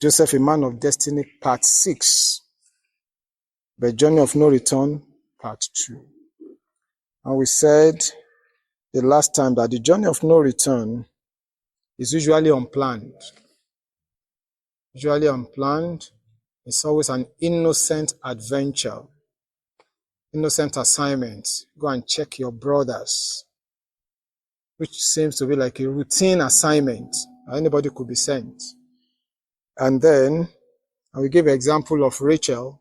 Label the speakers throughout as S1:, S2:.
S1: Joseph, a Man of Destiny, part 6. The Journey of No Return, part 2. And we said the last time that the journey of no return is usually unplanned. Usually unplanned. It's always an innocent adventure, innocent assignment. Go and check your brothers, which seems to be like a routine assignment. Anybody could be sent. And then I will give an example of Rachel,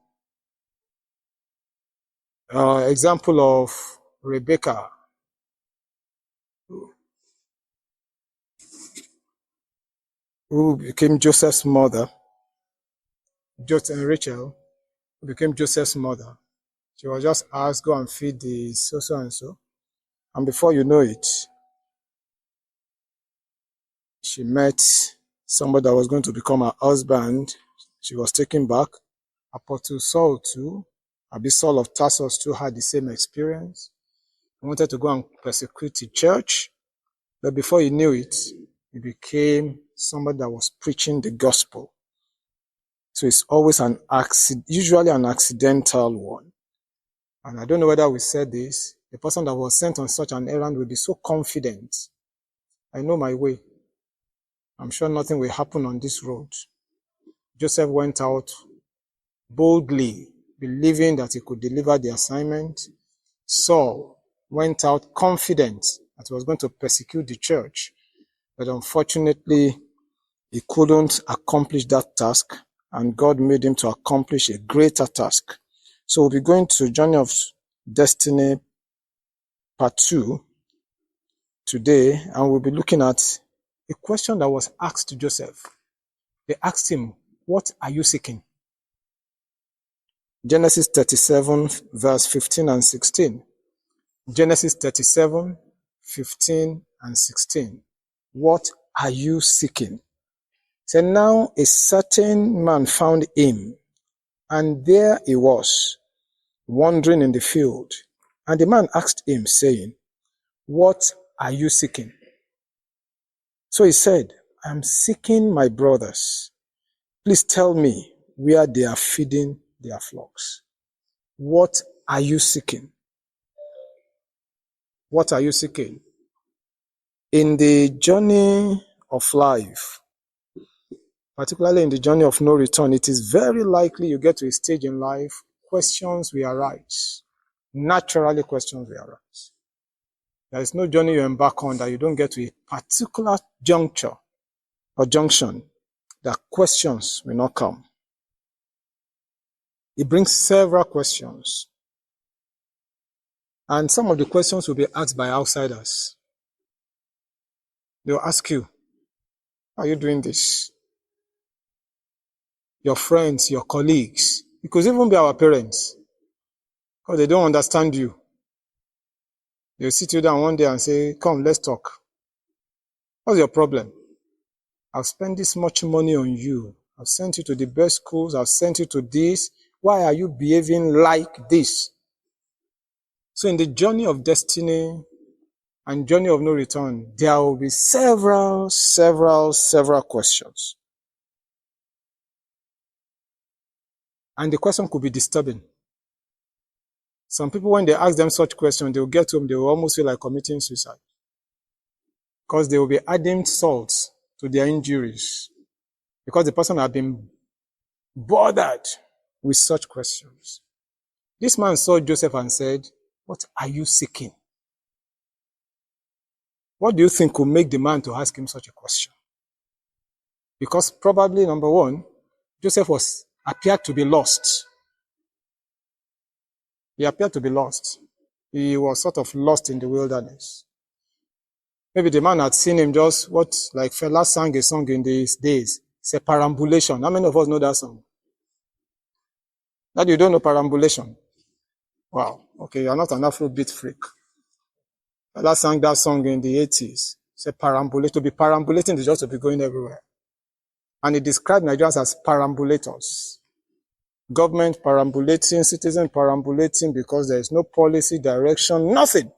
S1: example of Rebecca, who became Joseph's mother. Rachel, who became Joseph's mother. She was just asked, go and feed the so and so. And before you know it, she met somebody that was going to become her husband. She was taken back. Apostle Saul too, Saul of Tarsus too, had the same experience. He wanted to go and persecute the church. But before he knew it, he became somebody that was preaching the gospel. So it's always usually an accidental one. And I don't know whether we said this. The person that was sent on such an errand will be so confident. I know my way. I'm sure nothing will happen on this road. Joseph went out boldly, believing that he could deliver the assignment. Saul went out confident that he was going to persecute the church. But unfortunately, he couldn't accomplish that task, and God made him to accomplish a greater task. So we'll be going to Journey of Destiny part 2 today, and we'll be looking at a question that was asked to Joseph. They asked him, what are you seeking? Genesis 37, verse 15 and 16. Genesis 37, 15 and 16. What are you seeking? So now a certain man found him, and there he was, wandering in the field. And the man asked him, saying, what are you seeking? So he said, I'm seeking my brothers. Please tell me where they are feeding their flocks. What are you seeking? What are you seeking? In the journey of life, particularly in the journey of no return, it is very likely you get to a stage in life, questions will arise. Naturally, questions will arise. There is no journey you embark on that you don't get to a particular juncture or junction that questions will not come. It brings several questions. And some of the questions will be asked by outsiders. They'll ask you, how are you doing this? Your friends, your colleagues. It could even be our parents, because they don't understand you. They'll sit you down one day and say, come, let's talk. What's your problem? I've spent this much money on you. I've sent you to the best schools. I've sent you to this. Why are you behaving like this? So in the journey of destiny and journey of no return, there will be several questions. And the question could be disturbing. Some people, when they ask them such questions, they will get home, they will almost feel like committing suicide. Because they will be adding salt to their injuries. Because the person has been bothered with such questions. This man saw Joseph and said, what are you seeking? What do you think will make the man to ask him such a question? Because probably, number one, Joseph appeared to be lost. He appeared to be lost. He was sort of lost in the wilderness. Maybe the man had seen him just like Fela sang a song in these days. It's a perambulation. How many of us know that song? That you don't know perambulation? Wow. Okay, you're not an Afrobeat freak. Fela sang that song in the 80s. It's a perambulation. To be perambulating is just to be going everywhere. And he described Nigerians as perambulators. Government perambulating, citizen perambulating, because there is no policy, direction, nothing.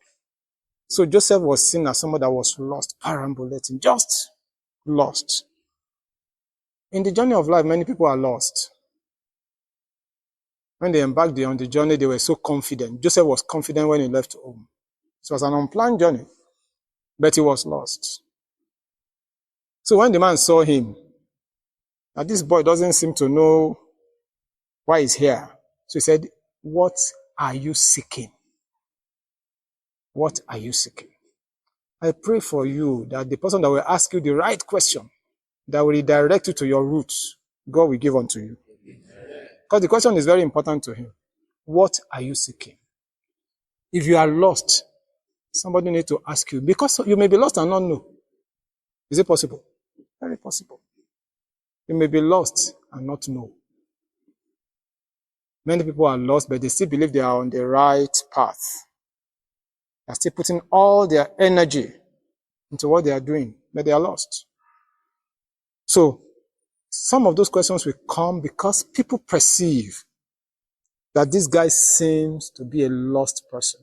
S1: So Joseph was seen as someone that was lost, perambulating, just lost. In the journey of life, many people are lost. When they embarked on the journey, they were so confident. Joseph was confident when he left home. It was an unplanned journey, but he was lost. So when the man saw him, that this boy doesn't seem to know why he's here. So he said, what are you seeking? What are you seeking? I pray for you that the person that will ask you the right question, that will redirect you to your roots, God will give unto you. Because the question is very important to him. What are you seeking? If you are lost, somebody needs to ask you. Because you may be lost and not know. Is it possible? Very possible. You may be lost and not know. Many people are lost, but they still believe they are on the right path. They are still putting all their energy into what they are doing, but they are lost. So, some of those questions will come because people perceive that this guy seems to be a lost person.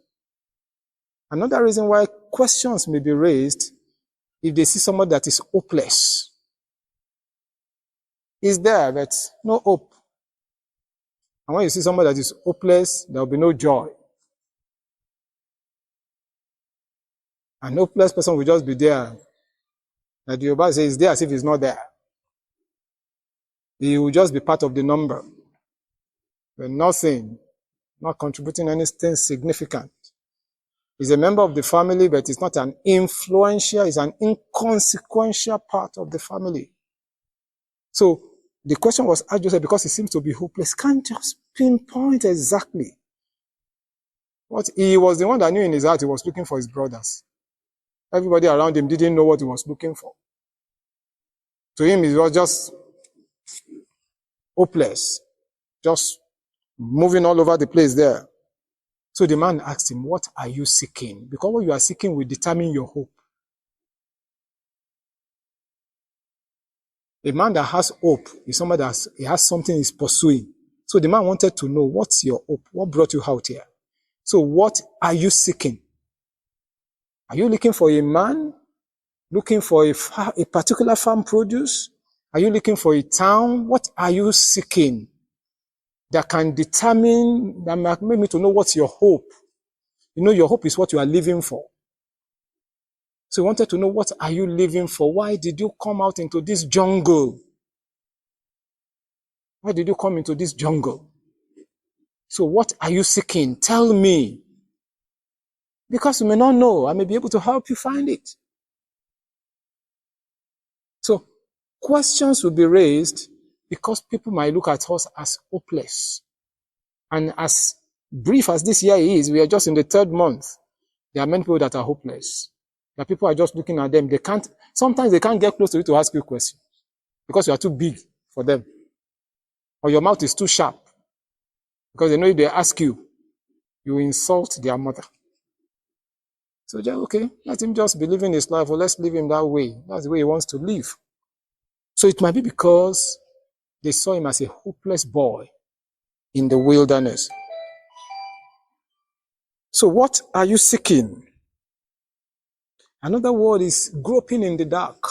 S1: Another reason why questions may be raised if they see someone that is hopeless. Is there, but no hope. And when you see someone that is hopeless, there will be no joy. An hopeless person will just be there. Like the Yoruba says, there as if he's not there. He will just be part of the number. But nothing, not contributing anything significant. He's a member of the family, but he's not an influential, he's an inconsequential part of the family. So the question was asked Joseph because he seems to be hopeless. Can't just pinpoint exactly what he was the one that knew in his heart he was looking for his brothers. Everybody around him didn't know what he was looking for. To him, he was just hopeless, just moving all over the place there. So the man asked him, what are you seeking? Because what you are seeking will determine your hope. A man that has hope is somebody that he has something he's pursuing. So the man wanted to know, what's your hope? What brought you out here? So what are you seeking? Are you looking for a man? Looking for a particular farm produce? Are you looking for a town? What are you seeking that can determine, that might make me to know what's your hope? You know, your hope is what you are living for. So he wanted to know, what are you living for? Why did you come out into this jungle? Why did you come into this jungle? So what are you seeking? Tell me. Because you may not know, I may be able to help you find it. So questions will be raised because people might look at us as hopeless. And as brief as this year is, we are just in the 3rd month. There are many people that are hopeless. That people are just looking at them. Sometimes they can't get close to you to ask you a question because you are too big for them. Or your mouth is too sharp because they know if they ask you, you insult their mother. So just, okay, let him just be living his life, or let's leave him that way. That's the way he wants to live. So it might be because they saw him as a hopeless boy in the wilderness. So what are you seeking? Another word is groping in the dark.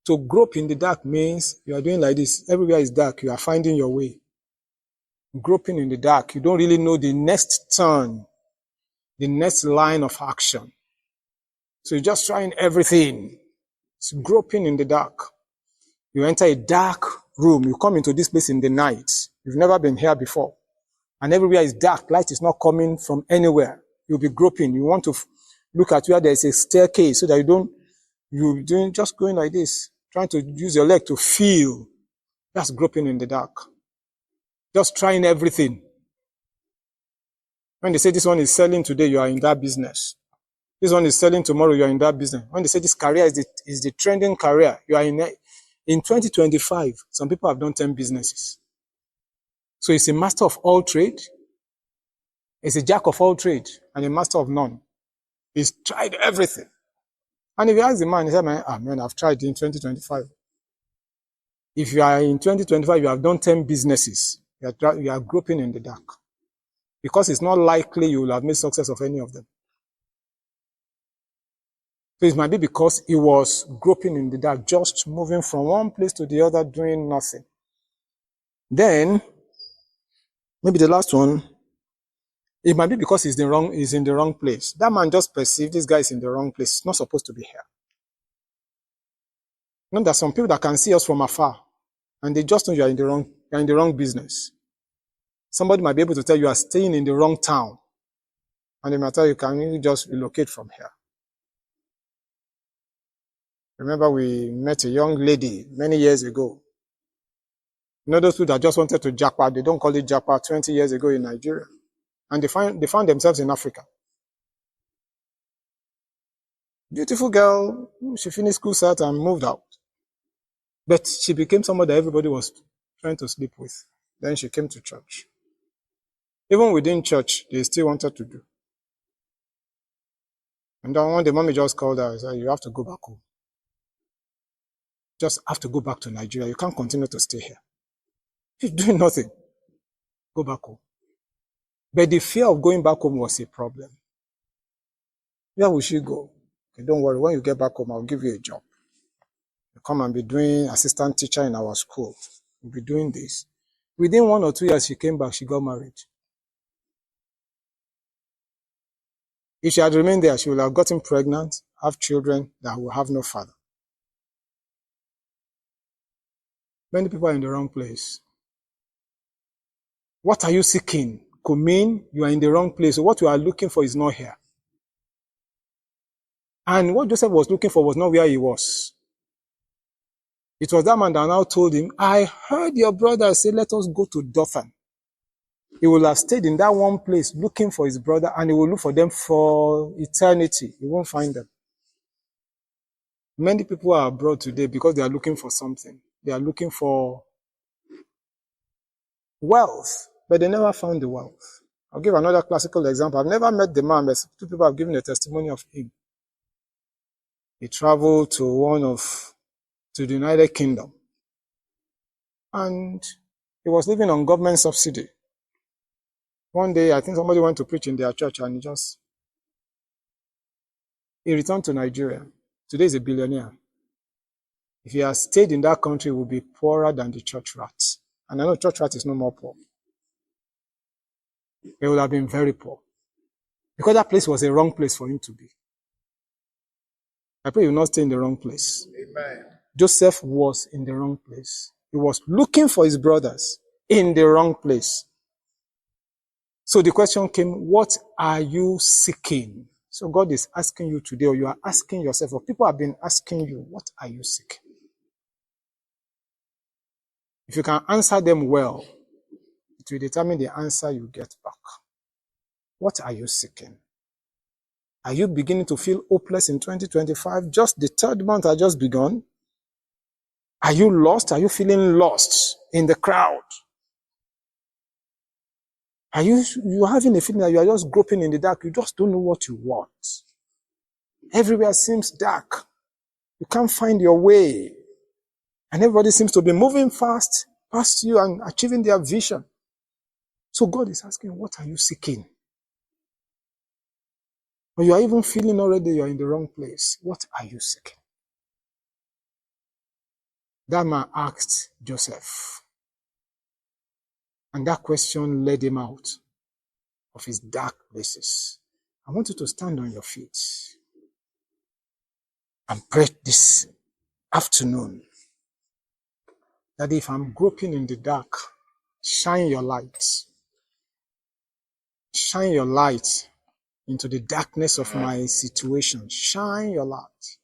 S1: To grope in the dark means you are doing like this. Everywhere is dark. You are finding your way. Groping in the dark. You don't really know the next turn, the next line of action. So you're just trying everything. It's groping in the dark. You enter a dark room. You come into this place in the night. You've never been here before. And everywhere is dark. Light is not coming from anywhere. You'll be groping. You want to look at where there is a staircase so that you're doing just going like this, trying to use your leg to feel. That's groping in the dark. Just trying everything. When they say this one is selling today, you are in that business. This one is selling tomorrow, you are in that business. When they say this career is the trending career, you are in it. In 2025, some people have done 10 businesses. So it's a master of all trade. It's a jack of all trade and a master of none. He's tried everything. And if you ask the man, he said, man, I've tried in 2025. If you are in 2025, you have done 10 businesses. You are groping in the dark. Because it's not likely you will have made success of any of them. So it might be because he was groping in the dark, just moving from one place to the other, doing nothing. Then, maybe the last one, it might be because he's in the wrong place. That man just perceived this guy is in the wrong place. He's not supposed to be here. You know, there are some people that can see us from afar, and they just know you're in the wrong business. Somebody might be able to tell you are staying in the wrong town, and they might tell you, can you just relocate from here? Remember, we met a young lady many years ago. You know, those people that just wanted to jackpot, they don't call it jackpot, 20 years ago in Nigeria. And they found themselves in Africa. Beautiful girl, she finished school cert and moved out. But she became somebody that everybody was trying to sleep with. Then she came to church. Even within church, they still wanted to do. And then one day, mommy just called her and said, you have to go back home. Just have to go back to Nigeria. You can't continue to stay here. You're doing nothing. Go back home. But the fear of going back home was a problem. Where will she go? Okay, don't worry, when you get back home, I'll give you a job. You come and be doing assistant teacher in our school. You'll be doing this. Within 1 or 2 years, she came back, she got married. If she had remained there, she would have gotten pregnant, have children that will have no father. Many people are in the wrong place. What are you seeking? Could mean you are in the wrong place. So what you are looking for is not here. And what Joseph was looking for was not where he was. It was that man that now told him, I heard your brother say, let us go to Dothan. He will have stayed in that one place looking for his brother, and he will look for them for eternity. He won't find them. Many people are abroad today because they are looking for something. They are looking for wealth, but they never found the wealth. I'll give another classical example. I've never met the man, but two people have given a testimony of him. He traveled to the United Kingdom, and he was living on government subsidy. One day, I think somebody went to preach in their church, and he returned to Nigeria. Today he's a billionaire. If he had stayed in that country, he would be poorer than the church rats. And I know church rat is no more poor. He would have been very poor. Because that place was a wrong place for him to be. I pray you will not stay in the wrong place. Amen. Joseph was in the wrong place. He was looking for his brothers in the wrong place. So the question came, what are you seeking? So God is asking you today, or you are asking yourself, or people have been asking you, what are you seeking? If you can answer them well, it will determine the answer you get back. What are you seeking? Are you beginning to feel hopeless in 2025? Just the third month has just begun. Are you lost? Are you feeling lost in the crowd? Are you having a feeling that you are just groping in the dark? You just don't know what you want. Everywhere seems dark. You can't find your way. And everybody seems to be moving fast past you and achieving their vision. So God is asking, what are you seeking? Or you are even feeling already you are in the wrong place. What are you seeking? That man asked Joseph. And that question led him out of his dark places. I want you to stand on your feet and pray this afternoon that if I'm groping in the dark, shine your light. Shine your light into the darkness of my situation. Shine your light.